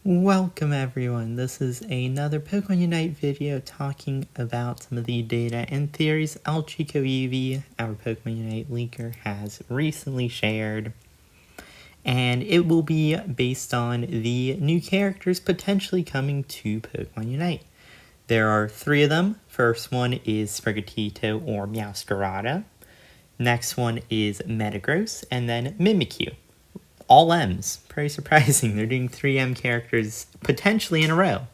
Welcome everyone, this is another Pokemon Unite video talking about some of the data and theories ElChicoEevee, our Pokemon Unite leaker, has recently shared. And it will be based on the new characters potentially coming to Pokemon Unite. There are 3 of them. First one is Sprigatito or Meowscarada. Next one is Metagross, and then Mimikyu. All M's. Pretty surprising. They're doing 3 M characters potentially in a row.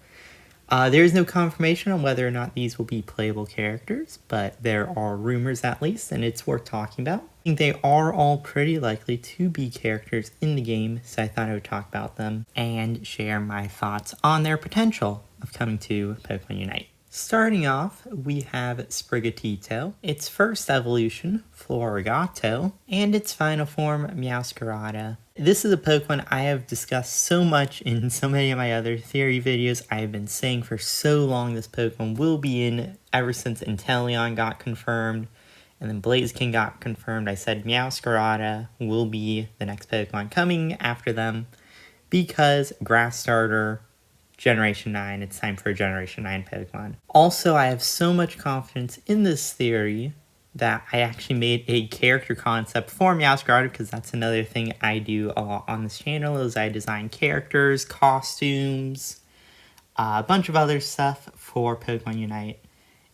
There is no confirmation on whether or not these will be playable characters, but there are rumors at least, and it's worth talking about. I think they are all pretty likely to be characters in the game, so I thought I would talk about them and share my thoughts on their potential of coming to Pokemon Unite. Starting off, we have Sprigatito, its first evolution, Florigato, and its final form, Meowscarada. This is a Pokemon I have discussed so much in so many of my other theory videos. I have been saying for so long this Pokemon will be in ever since Inteleon got confirmed, and then Blaziken got confirmed. I said Meowscarada will be the next Pokemon coming after them because Grass Starter, Generation 9, it's time for a Generation 9 Pokemon. Also, I have so much confidence in this theory that I actually made a character concept for Meowscarada, because that's another thing I do a lot on this channel, is I design characters, costumes, a bunch of other stuff for Pokemon Unite,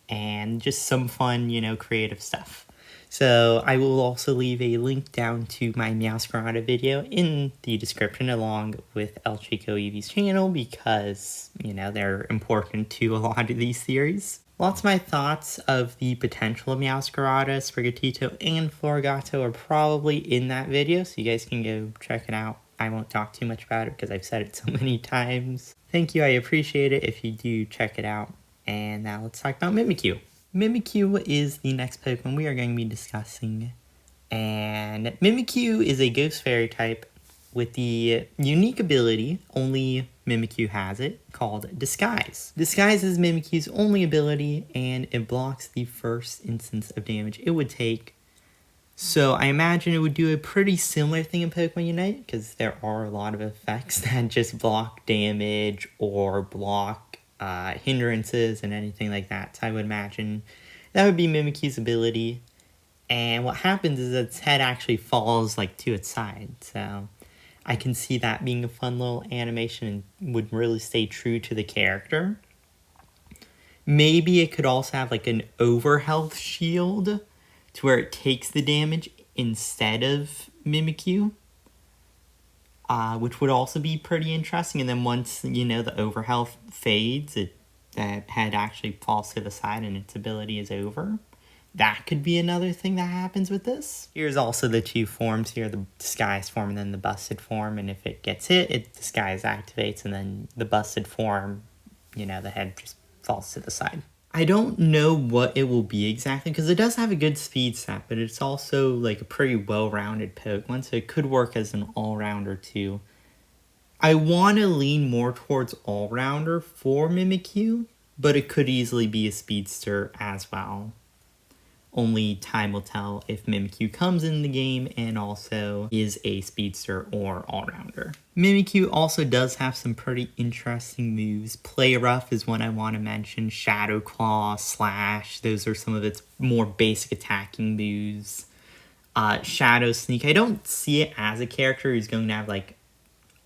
and just some fun, creative stuff. So I will also leave a link down to my Meowscarada video in the description along with ElChicoEevee's channel because, they're important to a lot of these theories. Lots of my thoughts of the potential of Meowscarada, Sprigatito, and Florigato are probably in that video, so you guys can go check it out. I won't talk too much about it because I've said it so many times. Thank you, I appreciate it if you do check it out. And now let's talk about Mimikyu. Mimikyu is the next Pokemon we are going to be discussing, and Mimikyu is a Ghost Fairy type with the unique ability, only Mimikyu has it, called Disguise. Disguise is Mimikyu's only ability, and it blocks the first instance of damage it would take. So I imagine it would do a pretty similar thing in Pokemon Unite, because there are a lot of effects that just block damage or block hindrances and anything like that. So I would imagine that would be Mimikyu's ability. And what happens is that its head actually falls to its side. So I can see that being a fun little animation and would really stay true to the character. Maybe it could also have an overhealth shield to where it takes the damage instead of Mimikyu. Which would also be pretty interesting. And then once, the overhealth fades, that head actually falls to the side and its ability is over. That could be another thing that happens with this. Here's also the 2 forms here, the Disguise form and then the Busted form. And if it gets hit, Disguise activates, and then the Busted form, the head just falls to the side. I don't know what it will be exactly, because it does have a good speed stat, but it's also a pretty well-rounded Pokemon, so it could work as an all-rounder too. I want to lean more towards all-rounder for Mimikyu, but it could easily be a speedster as well. Only time will tell if Mimikyu comes in the game and also is a speedster or all-rounder. Mimikyu also does have some pretty interesting moves. Play Rough is one I want to mention. Shadow Claw, Slash, those are some of its more basic attacking moves. Shadow Sneak, I don't see it as a character who's going to have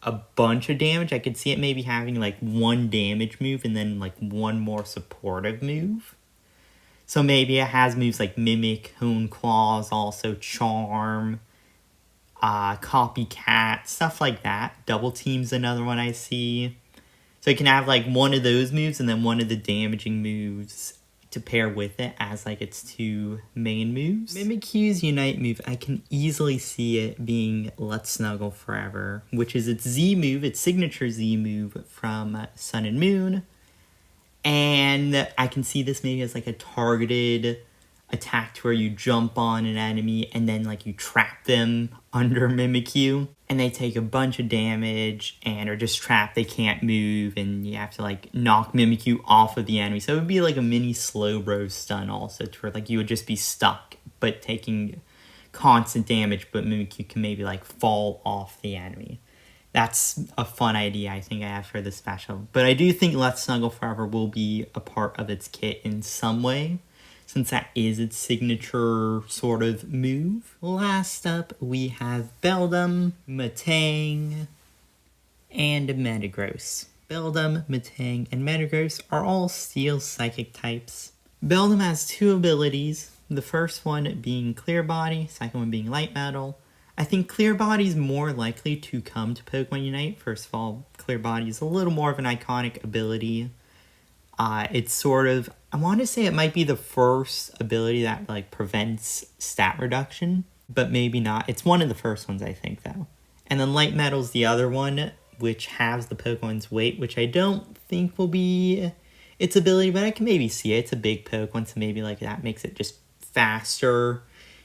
a bunch of damage. I could see it maybe having 1 damage move and then 1 more supportive move. So maybe it has moves like Mimic, Hone Claws, also Charm, Copycat, stuff like that. Double Team's another one I see. So it can have one of those moves and then one of the damaging moves to pair with it as its 2 main moves. Mimikyu's Unite move, I can easily see it being Let's Snuggle Forever, which is its Z move, its signature Z move from Sun and Moon. And I can see this maybe as a targeted attack to where you jump on an enemy and then you trap them under Mimikyu. And they take a bunch of damage and are just trapped, they can't move, and you have to knock Mimikyu off of the enemy. So it would be a mini Slowbro stun also, to where you would just be stuck but taking constant damage, but Mimikyu can maybe fall off the enemy. That's a fun idea I think I have for this special. But I do think Let's Snuggle Forever will be a part of its kit in some way, since that is its signature sort of move. Last up, we have Beldum, Metang, and Metagross. Beldum, Metang, and Metagross are all Steel Psychic types. Beldum has two abilities, the first one being Clear Body, second one being Light Metal. I think Clear Body is more likely to come to Pokemon Unite. First of all, Clear Body is a little more of an iconic ability. It's sort of, I want to say it might be the first ability that like prevents stat reduction, but maybe not. It's one of the first ones I think though. And then Light Metal's the other one, which has the Pokemon's weight, which I don't think will be its ability, but I can maybe see it. It's a big Pokemon, so maybe like that makes it just faster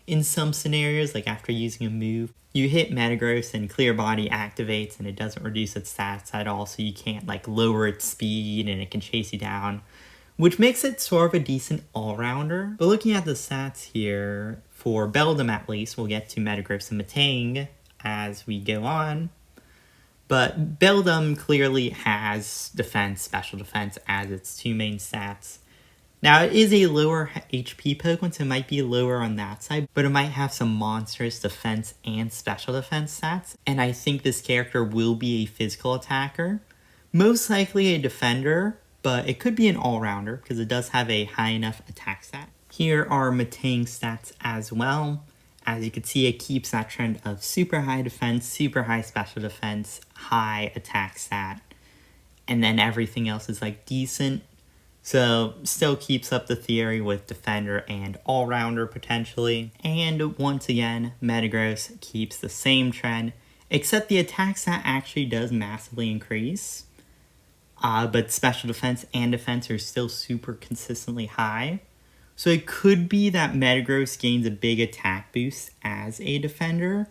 in some scenarios, like after using a move. You hit Metagross and Clear Body activates and it doesn't reduce its stats at all, so you can't like lower its speed and it can chase you down, which makes it sort of a decent all-rounder. But looking at the stats here, for Beldum at least, we'll get to Metagross and Metang as we go on. But Beldum clearly has defense, special defense as its two main stats. Now, it is a lower HP Pokemon, so it might be lower on that side, but it might have some monstrous defense and special defense stats. And I think this character will be a physical attacker. Most likely a defender, but it could be an all-rounder because it does have a high enough attack stat. Here are Metang's stats as well. As you can see, it keeps that trend of super high defense, super high special defense, high attack stat, and then everything else is like decent. So still keeps up the theory with defender and all-rounder potentially. And once again, Metagross keeps the same trend, except the attack stat actually does massively increase. But special defense and defense are still super consistently high. So it could be that Metagross gains a big attack boost as a defender,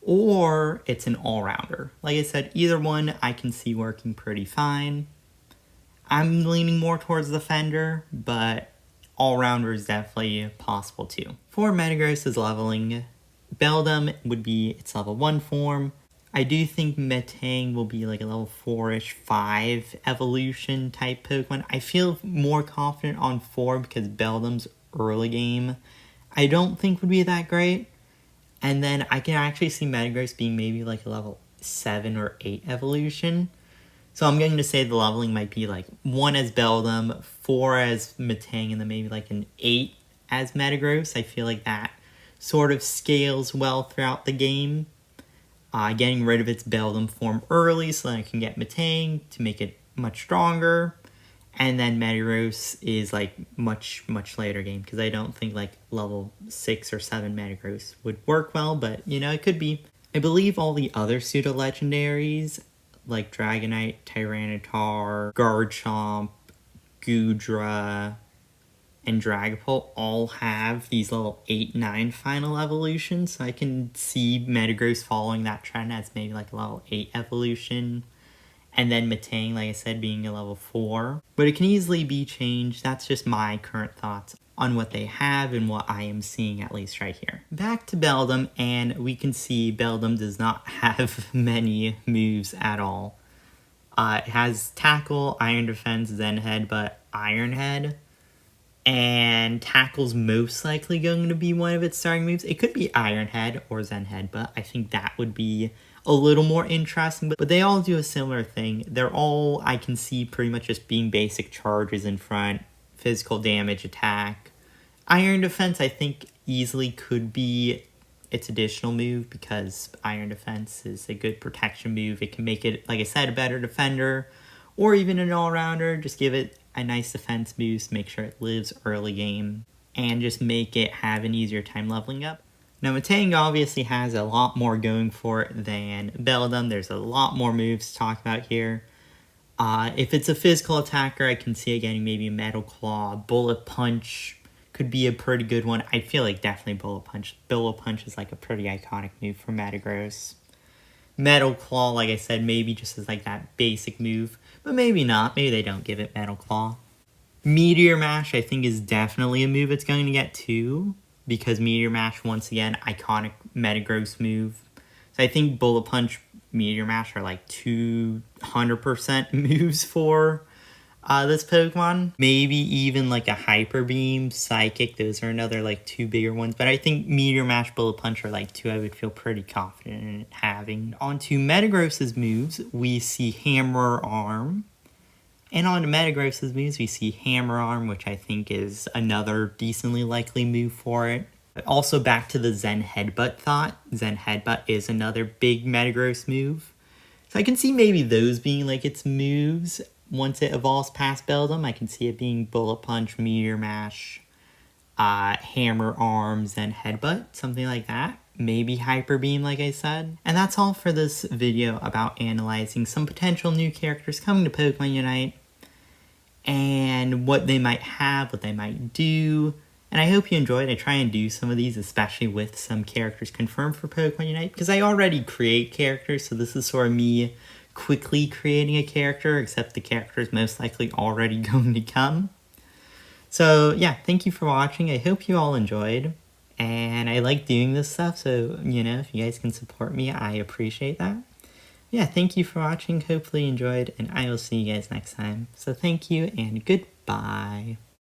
or it's an all-rounder. Like I said, either one I can see working pretty fine. I'm leaning more towards defender, but all-rounder is definitely possible too. For Metagross's leveling, Beldum would be its level 1 form. I do think Metang will be like a level 4-ish, 5 evolution type Pokemon. I feel more confident on 4 because Beldum's early game I don't think would be that great. And then I can actually see Metagross being maybe like a level 7 or 8 evolution. So I'm going to say the leveling might be like 1 as Beldum, 4 as Metang, and then maybe like an 8 as Metagross. I feel like that sort of scales well throughout the game. Getting rid of its Beldum form early so that I can get Metang to make it much stronger. And then Metagross is like much later game because I don't think like level 6 or 7 Metagross would work well, but you know, it could be. I believe all the other pseudo-legendaries like Dragonite, Tyranitar, Garchomp, Goodra, and Dragapult all have these level 8, 9 final evolutions, so I can see Metagross following that trend as maybe like a level 8 evolution, and then Metang, like I said, being a level 4. But it can easily be changed. That's just my current thoughts on what they have and what I am seeing at least right here. Back to Beldum, and we can see Beldum does not have many moves at all. It has Tackle, Iron Defense, Zen Head, but Iron Head. And Tackle's most likely going to be one of its starting moves. It could be Iron Head or Zen Head, but I think that would be a little more interesting. But they all do a similar thing. They're all, I can see, pretty much just being basic charges in front. Physical damage, attack. Iron Defense, I think, easily could be its additional move because Iron Defense is a good protection move. It can make it, like I said, a better defender or even an all-rounder. Just give it a nice defense boost, make sure it lives early game, and just make it have an easier time leveling up. Now, Metang obviously has a lot more going for it than Beldum. There's a lot more moves to talk about here. If it's a physical attacker, I can see it getting maybe a Metal Claw. Bullet Punch could be a pretty good one. I feel like definitely Bullet Punch. Bullet Punch is like a pretty iconic move for Metagross. Metal Claw, like I said, maybe just as like that basic move, but maybe not. Maybe they don't give it Metal Claw. Meteor Mash, I think, is definitely a move it's going to get too, because Meteor Mash, once again, iconic Metagross move. So I think Bullet Punch Meteor Mash are like 200% moves for this Pokemon. Maybe even like a Hyper Beam, Psychic, those are another like 2 bigger ones. But I think Meteor Mash, Bullet Punch are like 2 I would feel pretty confident in having. On to Metagross's moves, we see Hammer Arm. And on to Metagross's moves, we see Hammer Arm, which I think is another decently likely move for it. But also back to the Zen Headbutt thought. Zen Headbutt is another big Metagross move. So I can see maybe those being like its moves. Once it evolves past Beldum, I can see it being Bullet Punch, Meteor Mash, Hammer Arms, and Headbutt, something like that. Maybe Hyper Beam, like I said. And that's all for this video about analyzing some potential new characters coming to Pokemon Unite and what they might have, what they might do. And I hope you enjoyed. I try and do some of these, especially with some characters confirmed for Pokemon Unite, because I already create characters, so this is sort of me quickly creating a character, except the character is most likely already going to come. So yeah, thank you for watching. I hope you all enjoyed, and I like doing this stuff, so you know, if you guys can support me, I appreciate that. Yeah, thank you for watching. Hopefully you enjoyed, and I will see you guys next time. So thank you and goodbye.